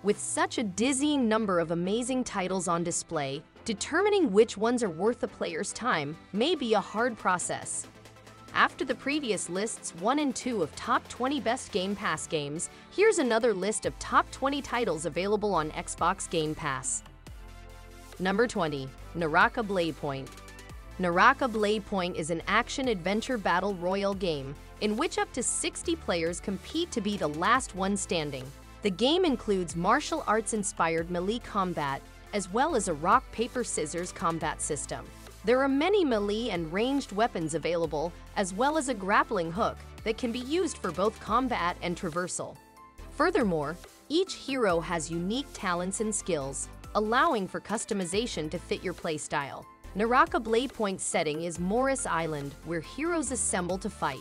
With such a dizzying number of amazing titles on display, determining which ones are worth a player's time may be a hard process. After the previous lists 1 and 2 of top 20 best Game Pass games, here's another list of top 20 titles available on Xbox Game Pass. Number 20. Naraka Bladepoint. Naraka Bladepoint is an action-adventure battle royale game in which up to 60 players compete to be the last one standing. The game includes martial arts-inspired melee combat, as well as a rock-paper-scissors combat system. There are many melee and ranged weapons available, as well as a grappling hook that can be used for both combat and traversal. Furthermore, each hero has unique talents and skills, allowing for customization to fit your playstyle. Naraka Bladepoint's setting is Morris Island, where heroes assemble to fight.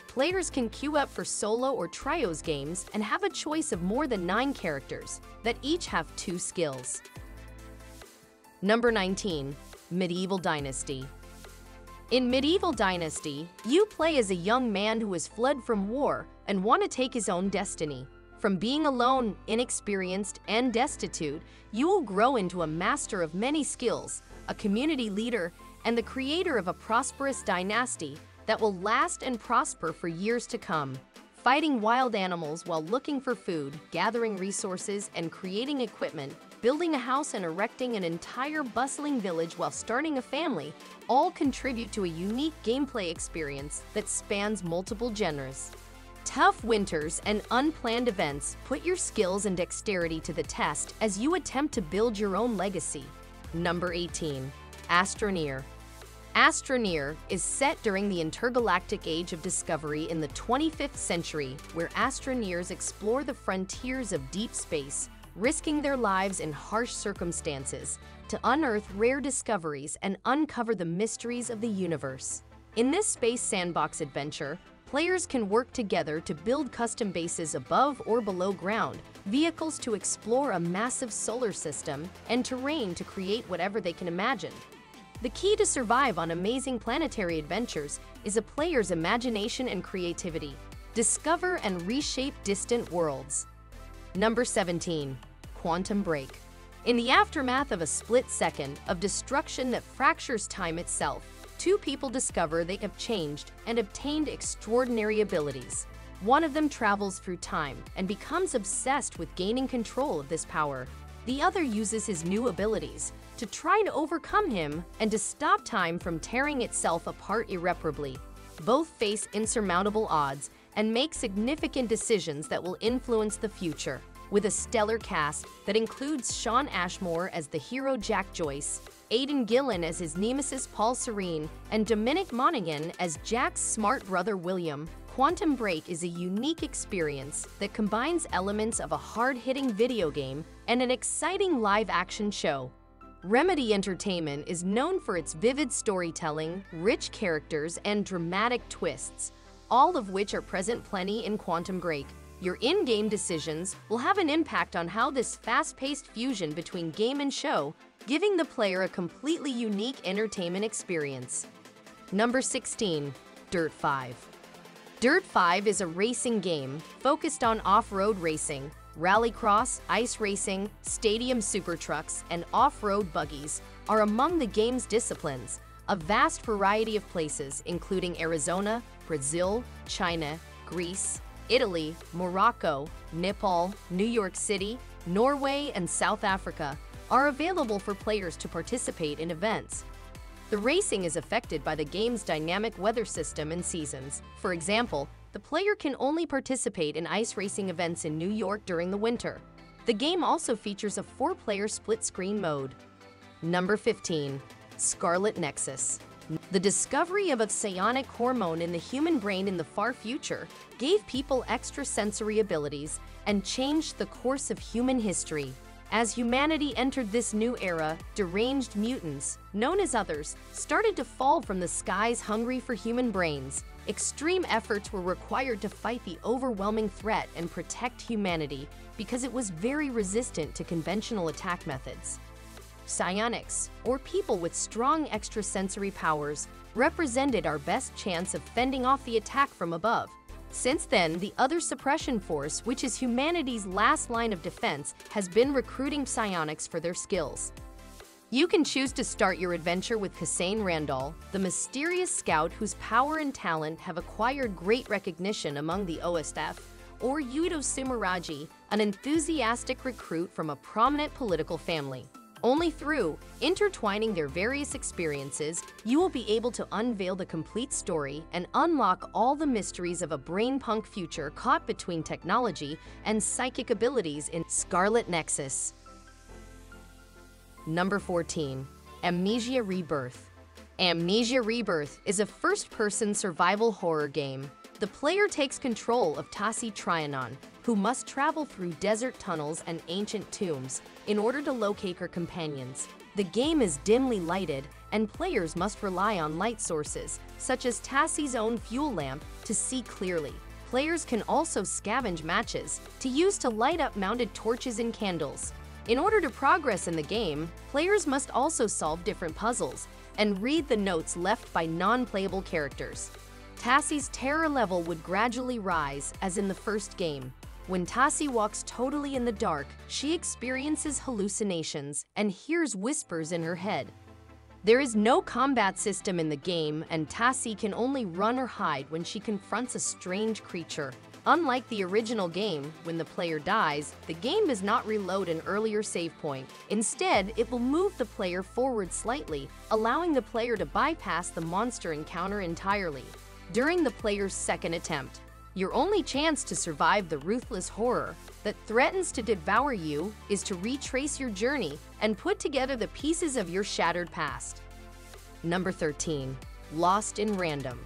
Players can queue up for solo or trios games and have a choice of more than 9 characters that each have 2 skills. Number 19. Medieval Dynasty. In Medieval Dynasty, you play as a young man who has fled from war and want to take his own destiny. From being alone, inexperienced, and destitute, you will grow into a master of many skills, a community leader, and the creator of a prosperous dynasty that will last and prosper for years to come. Fighting wild animals while looking for food, gathering resources, and creating equipment, building a house and erecting an entire bustling village while starting a family, all contribute to a unique gameplay experience that spans multiple genres. Tough winters and unplanned events put your skills and dexterity to the test as you attempt to build your own legacy. Number 18. Astroneer. Astroneer is set during the intergalactic age of discovery in the 25th century, where astroneers explore the frontiers of deep space, risking their lives in harsh circumstances to unearth rare discoveries and uncover the mysteries of the universe. In this space sandbox adventure, players can work together to build custom bases above or below ground, vehicles to explore a massive solar system, and terrain to create whatever they can imagine. The key to survive on amazing planetary adventures is a player's imagination and creativity. Discover and reshape distant worlds. Number 17. Quantum Break. In the aftermath of a split second of destruction that fractures time itself, 2 people discover they have changed and obtained extraordinary abilities. One of them travels through time and becomes obsessed with gaining control of this power. The other uses his new abilities to try to overcome him and to stop time from tearing itself apart irreparably. Both face insurmountable odds and make significant decisions that will influence the future. With a stellar cast that includes Shawn Ashmore as the hero Jack Joyce, Aidan Gillen as his nemesis Paul Serene, and Dominic Monaghan as Jack's smart brother William, Quantum Break is a unique experience that combines elements of a hard-hitting video game and an exciting live-action show. Remedy Entertainment is known for its vivid storytelling, rich characters, and dramatic twists, all of which are present plenty in Quantum Break. Your in-game decisions will have an impact on how this fast-paced fusion between game and show, giving the player a completely unique entertainment experience. Number 16. Dirt 5. Dirt 5 is a racing game focused on off-road racing. Rallycross, ice racing, stadium super trucks, and off-road buggies are among the game's disciplines. A vast variety of places, including Arizona, Brazil, China, Greece, Italy, Morocco, Nepal, New York City, Norway, and South Africa, are available for players to participate in events. The racing is affected by the game's dynamic weather system and seasons. For example, the player can only participate in ice racing events in New York during the winter. The game also features a 4-player split-screen mode. Number 15. Scarlet Nexus. The discovery of a psionic hormone in the human brain in the far future gave people extrasensory abilities and changed the course of human history. As humanity entered this new era, deranged mutants, known as Others, started to fall from the skies hungry for human brains. Extreme efforts were required to fight the overwhelming threat and protect humanity because it was very resistant to conventional attack methods. Psionics, or people with strong extrasensory powers, represented our best chance of fending off the attack from above. Since then, the other suppression force, which is humanity's last line of defense, has been recruiting psionics for their skills. You can choose to start your adventure with Hussein Randall, the mysterious scout whose power and talent have acquired great recognition among the OSF, or Yudo Sumiraji, an enthusiastic recruit from a prominent political family. Only through intertwining their various experiences, you will be able to unveil the complete story and unlock all the mysteries of a brain-punk future caught between technology and psychic abilities in Scarlet Nexus. Number 14. Amnesia Rebirth. Amnesia Rebirth is a first-person survival horror game. The player takes control of Tassi Trianon, who must travel through desert tunnels and ancient tombs in order to locate her companions. The game is dimly lighted, and players must rely on light sources, such as Tassi's own fuel lamp, to see clearly. Players can also scavenge matches to use to light up mounted torches and candles. In order to progress in the game, players must also solve different puzzles and read the notes left by non-playable characters. Tassi's terror level would gradually rise, as in the first game. When Tassi walks totally in the dark, she experiences hallucinations and hears whispers in her head. There is no combat system in the game, and Tassi can only run or hide when she confronts a strange creature. Unlike the original game, when the player dies, the game does not reload an earlier save point. Instead, it will move the player forward slightly, allowing the player to bypass the monster encounter entirely. During the player's second attempt, your only chance to survive the ruthless horror that threatens to devour you is to retrace your journey and put together the pieces of your shattered past. Number 13. Lost in Random.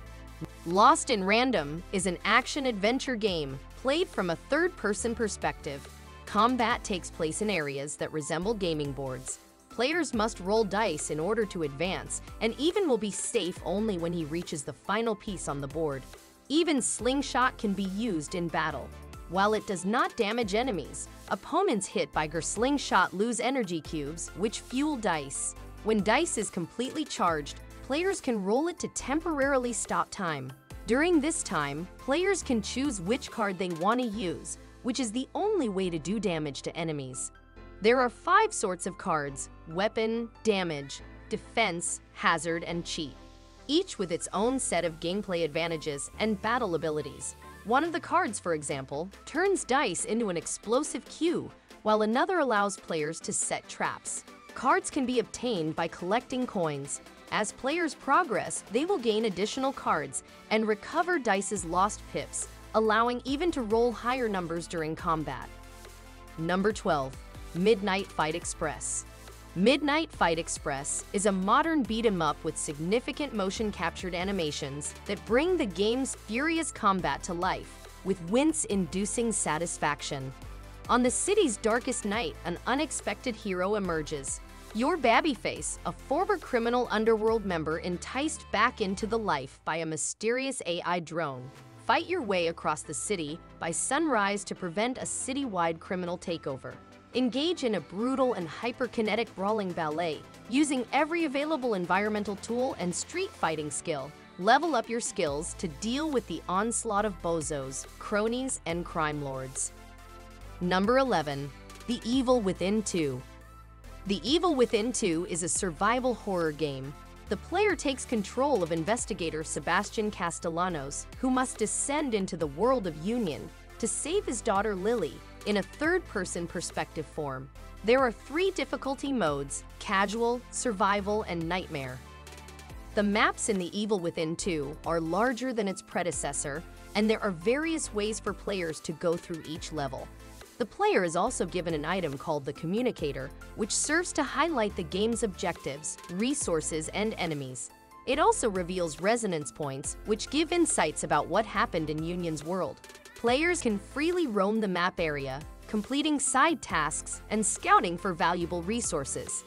Lost in Random is an action-adventure game played from a third-person perspective. Combat takes place in areas that resemble gaming boards. Players must roll dice in order to advance, and even will be safe only when he reaches the final piece on the board. Even Slingshot can be used in battle. While it does not damage enemies, opponents hit by her Slingshot lose energy cubes, which fuel dice. When dice is completely charged, players can roll it to temporarily stop time. During this time, players can choose which card they want to use, which is the only way to do damage to enemies. There are 5 sorts of cards: weapon, damage, defense, hazard, and cheat, each with its own set of gameplay advantages and battle abilities. One of the cards, for example, turns dice into an explosive cue, while another allows players to set traps. Cards can be obtained by collecting coins. As players progress, they will gain additional cards and recover dice's lost pips, allowing even to roll higher numbers during combat. Number 12. Midnight Fight Express. Midnight Fight Express is a modern beat-em-up with significant motion-captured animations that bring the game's furious combat to life, with wince-inducing satisfaction. On the city's darkest night, an unexpected hero emerges. You're Babyface, a former criminal underworld member enticed back into the life by a mysterious AI drone. Fight your way across the city by sunrise to prevent a citywide criminal takeover. Engage in a brutal and hyperkinetic brawling ballet, using every available environmental tool and street fighting skill. Level up your skills to deal with the onslaught of bozos, cronies, and crime lords. Number 11. The Evil Within 2. The Evil Within 2 is a survival horror game. The player takes control of investigator Sebastian Castellanos, who must descend into the world of Union to save his daughter Lily in a third-person perspective form. There are 3 difficulty modes: casual, survival, and nightmare. The maps in The Evil Within 2 are larger than its predecessor, and there are various ways for players to go through each level. The player is also given an item called the Communicator, which serves to highlight the game's objectives, resources, and enemies. It also reveals resonance points, which give insights about what happened in Union's world. Players can freely roam the map area, completing side tasks and scouting for valuable resources.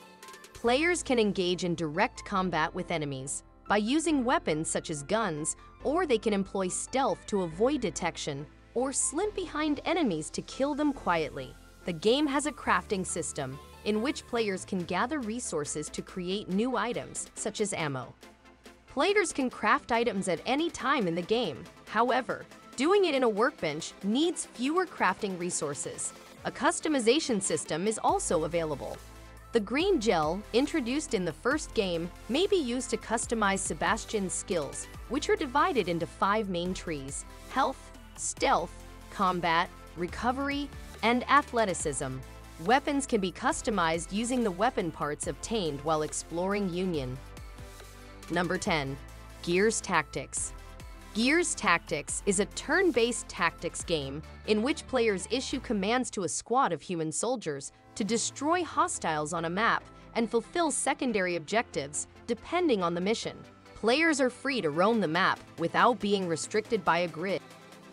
Players can engage in direct combat with enemies by using weapons such as guns, or they can employ stealth to avoid detection, or slip behind enemies to kill them quietly. The game has a crafting system in which players can gather resources to create new items, such as ammo. Players can craft items at any time in the game. However, Doing it in a workbench needs fewer crafting resources. A customization system is also available. The green gel, introduced in the first game, may be used to customize Sebastian's skills, which are divided into 5 main trees: health, stealth, combat, recovery, and athleticism. Weapons can be customized using the weapon parts obtained while exploring Union. Number 10. Gears Tactics. Gears Tactics is a turn-based tactics game in which players issue commands to a squad of human soldiers to destroy hostiles on a map and fulfill secondary objectives depending on the mission. Players are free to roam the map without being restricted by a grid.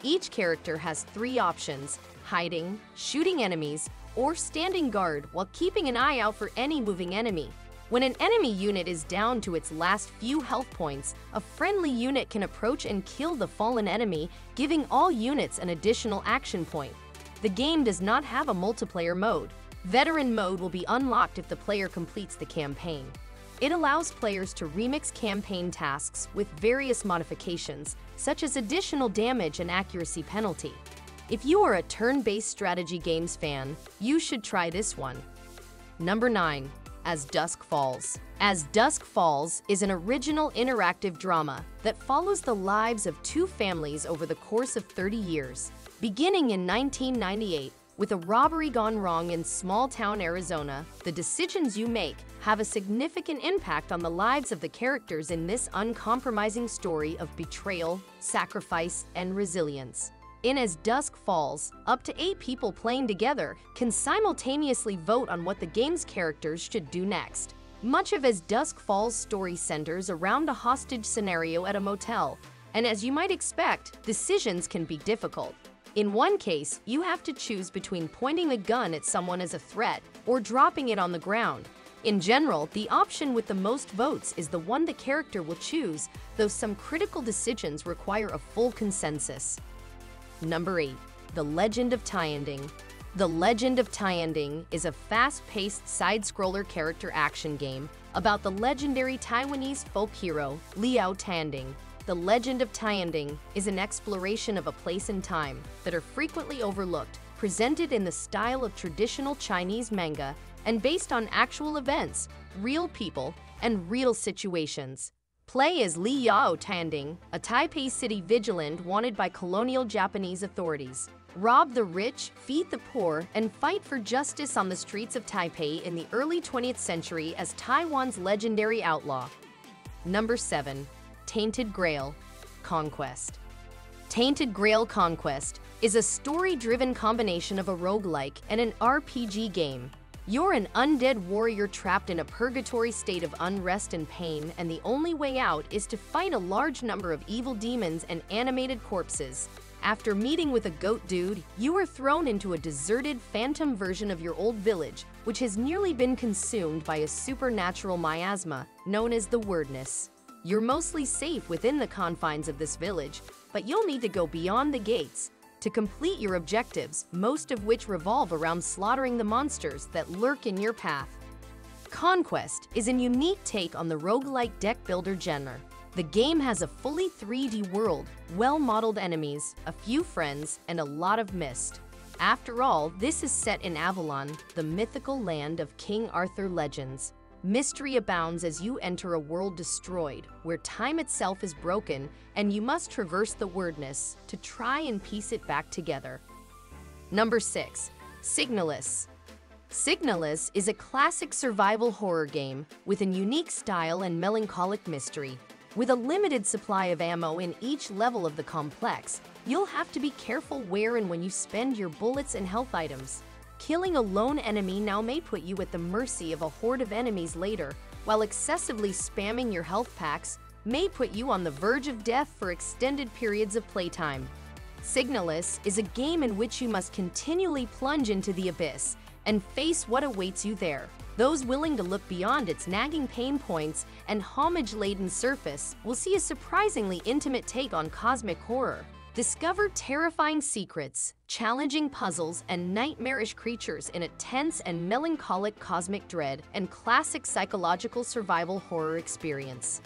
Each character has 3 options: hiding, shooting enemies, or standing guard while keeping an eye out for any moving enemy. When an enemy unit is down to its last few health points, a friendly unit can approach and kill the fallen enemy, giving all units an additional action point. The game does not have a multiplayer mode. Veteran mode will be unlocked if the player completes the campaign. It allows players to remix campaign tasks with various modifications, such as additional damage and accuracy penalty. If you are a turn-based strategy games fan, you should try this one. Number 9. As Dusk Falls. As Dusk Falls is an original interactive drama that follows the lives of 2 families over the course of 30 years. Beginning in 1998, with a robbery gone wrong in small-town Arizona, the decisions you make have a significant impact on the lives of the characters in this uncompromising story of betrayal, sacrifice, and resilience. In As Dusk Falls, up to 8 people playing together can simultaneously vote on what the game's characters should do next. Much of As Dusk Falls' story centers around a hostage scenario at a motel, and as you might expect, decisions can be difficult. In one case, you have to choose between pointing a gun at someone as a threat or dropping it on the ground. In general, the option with the most votes is the one the character will choose, though some critical decisions require a full consensus. Number 8. The Legend of Tianding. The Legend of Tianding is a fast-paced side-scroller character action game about the legendary Taiwanese folk hero Liao Tanding. The Legend of Tianding is an exploration of a place and time that are frequently overlooked, presented in the style of traditional Chinese manga, and based on actual events, real people, and real situations. Play as Li Yao Tanding, a Taipei city vigilant wanted by colonial Japanese authorities. Rob the rich, feed the poor, and fight for justice on the streets of Taipei in the early 20th century as Taiwan's legendary outlaw. Number 7. Tainted Grail Conquest. Tainted Grail Conquest is a story-driven combination of a roguelike and an RPG game. You're an undead warrior trapped in a purgatory state of unrest and pain, and the only way out is to fight a large number of evil demons and animated corpses. After meeting with a goat dude, you are thrown into a deserted phantom version of your old village, which has nearly been consumed by a supernatural miasma known as the Wordness. You're mostly safe within the confines of this village, but you'll need to go beyond the gates to complete your objectives, most of which revolve around slaughtering the monsters that lurk in your path. Conquest is a unique take on the roguelike deck builder genre. The game has a fully 3D world, well-modeled enemies, a few friends, and a lot of mist. After all, this is set in Avalon, the mythical land of King Arthur legends. Mystery abounds as you enter a world destroyed, where time itself is broken, and you must traverse the Wordness to try and piece it back together. Number 6. Signalis. Signalis is a classic survival horror game with a unique style and melancholic mystery. With a limited supply of ammo in each level of the complex, you'll have to be careful where and when you spend your bullets and health items. Killing a lone enemy now may put you at the mercy of a horde of enemies later, while excessively spamming your health packs may put you on the verge of death for extended periods of playtime. Signalis is a game in which you must continually plunge into the abyss and face what awaits you there. Those willing to look beyond its nagging pain points and homage-laden surface will see a surprisingly intimate take on cosmic horror. Discover terrifying secrets, challenging puzzles, and nightmarish creatures in a tense and melancholic cosmic dread and classic psychological survival horror experience.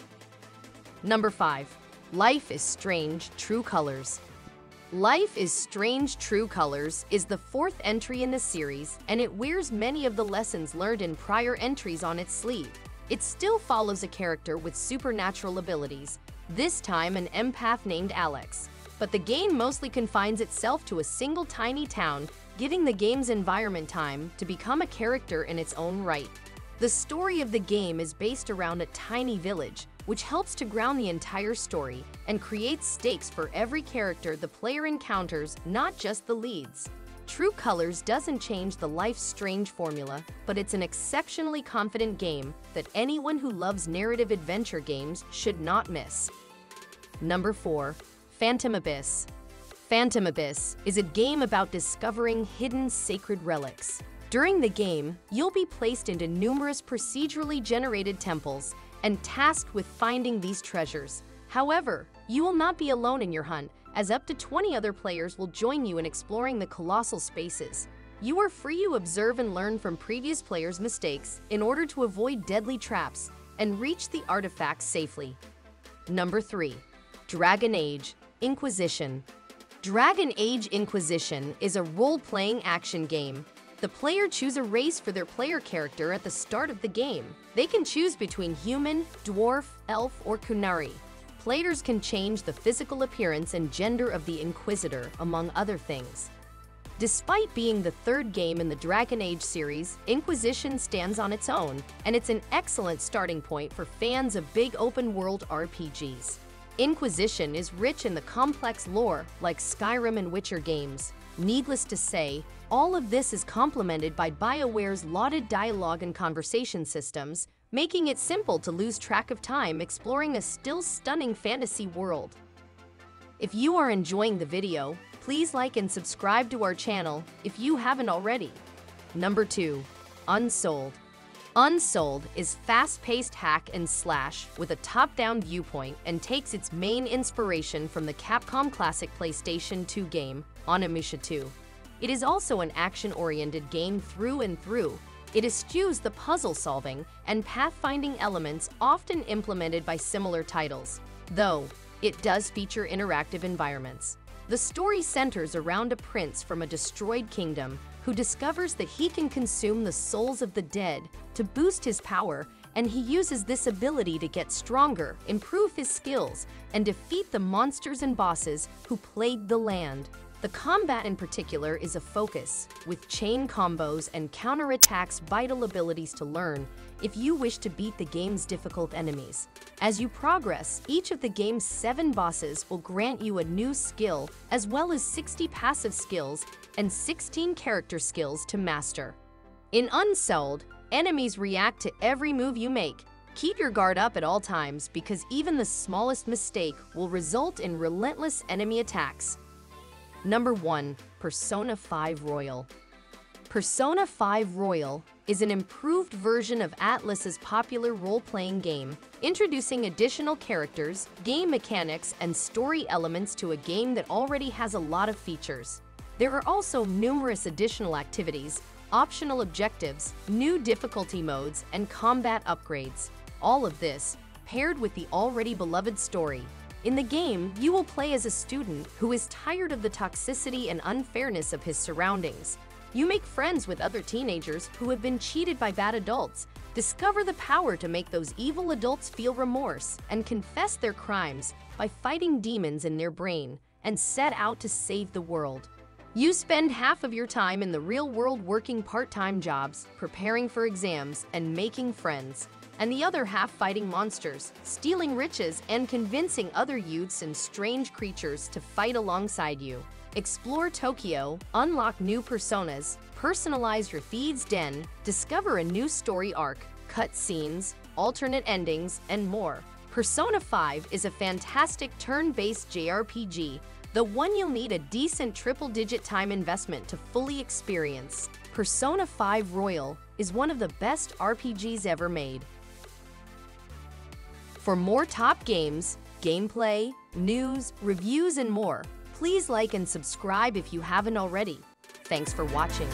Number 5. Life is Strange: True Colors. Life is Strange True Colors is the fourth entry in the series, and it wears many of the lessons learned in prior entries on its sleeve. It still follows a character with supernatural abilities, this time an empath named Alex. But the game mostly confines itself to a single tiny town, giving the game's environment time to become a character in its own right. The story of the game is based around a tiny village, which helps to ground the entire story and creates stakes for every character the player encounters, not just the leads. True Colors doesn't change the Life Strange formula, but it's an exceptionally confident game that anyone who loves narrative adventure games should not miss. Number 4. Phantom Abyss. Phantom Abyss is a game about discovering hidden sacred relics. During the game, you'll be placed into numerous procedurally generated temples and tasked with finding these treasures. However, you will not be alone in your hunt, as up to 20 other players will join you in exploring the colossal spaces. You are free to observe and learn from previous players' mistakes in order to avoid deadly traps and reach the artifacts safely. Number 3. Dragon Age Inquisition. Dragon Age Inquisition is a role-playing action game. The player chooses a race for their player character at the start of the game. They can choose between human, dwarf, elf, or Kunari. Players can change the physical appearance and gender of the Inquisitor, among other things. Despite being the third game in the Dragon Age series, Inquisition stands on its own, and it's an excellent starting point for fans of big open-world RPGs. Inquisition is rich in the complex lore, like Skyrim and Witcher games. Needless to say, all of this is complemented by BioWare's lauded dialogue and conversation systems, making it simple to lose track of time exploring a still stunning fantasy world. If you are enjoying the video, please like and subscribe to our channel if you haven't already. Number 2. Unsold. Unsold is fast-paced hack and slash with a top-down viewpoint and takes its main inspiration from the Capcom classic PlayStation 2 game, Onimusha 2. It is also an action-oriented game through and through. It eschews the puzzle-solving and pathfinding elements often implemented by similar titles, though it does feature interactive environments. The story centers around a prince from a destroyed kingdom who discovers that he can consume the souls of the dead to boost his power, and he uses this ability to get stronger, improve his skills, and defeat the monsters and bosses who plagued the land. The combat in particular is a focus, with chain combos and counterattacks vital abilities to learn if you wish to beat the game's difficult enemies. As you progress, each of the game's 7 bosses will grant you a new skill, as well as 60 passive skills and 16 character skills to master. In Unsold, enemies react to every move you make. Keep your guard up at all times because even the smallest mistake will result in relentless enemy attacks. Number 1. Persona 5 Royal. Persona 5 Royal is an improved version of Atlus's popular role-playing game, introducing additional characters, game mechanics, and story elements to a game that already has a lot of features. There are also numerous additional activities, optional objectives, new difficulty modes, and combat upgrades. All of this paired with the already beloved story. In the game, you will play as a student who is tired of the toxicity and unfairness of his surroundings. You make friends with other teenagers who have been cheated by bad adults, discover the power to make those evil adults feel remorse, and confess their crimes by fighting demons in their brain, and set out to save the world. You spend half of your time in the real world working part-time jobs, preparing for exams, and making friends, and the other half fighting monsters, stealing riches, and convincing other youths and strange creatures to fight alongside you. Explore Tokyo, unlock new personas, personalize your Thieves' Den, discover a new story arc, cutscenes, alternate endings, and more. Persona 5 is a fantastic turn-based JRPG, the one you'll need a decent triple-digit time investment to fully experience. Persona 5 Royal is one of the best RPGs ever made. For more top games, gameplay, news, reviews, and more, please like and subscribe if you haven't already. Thanks for watching.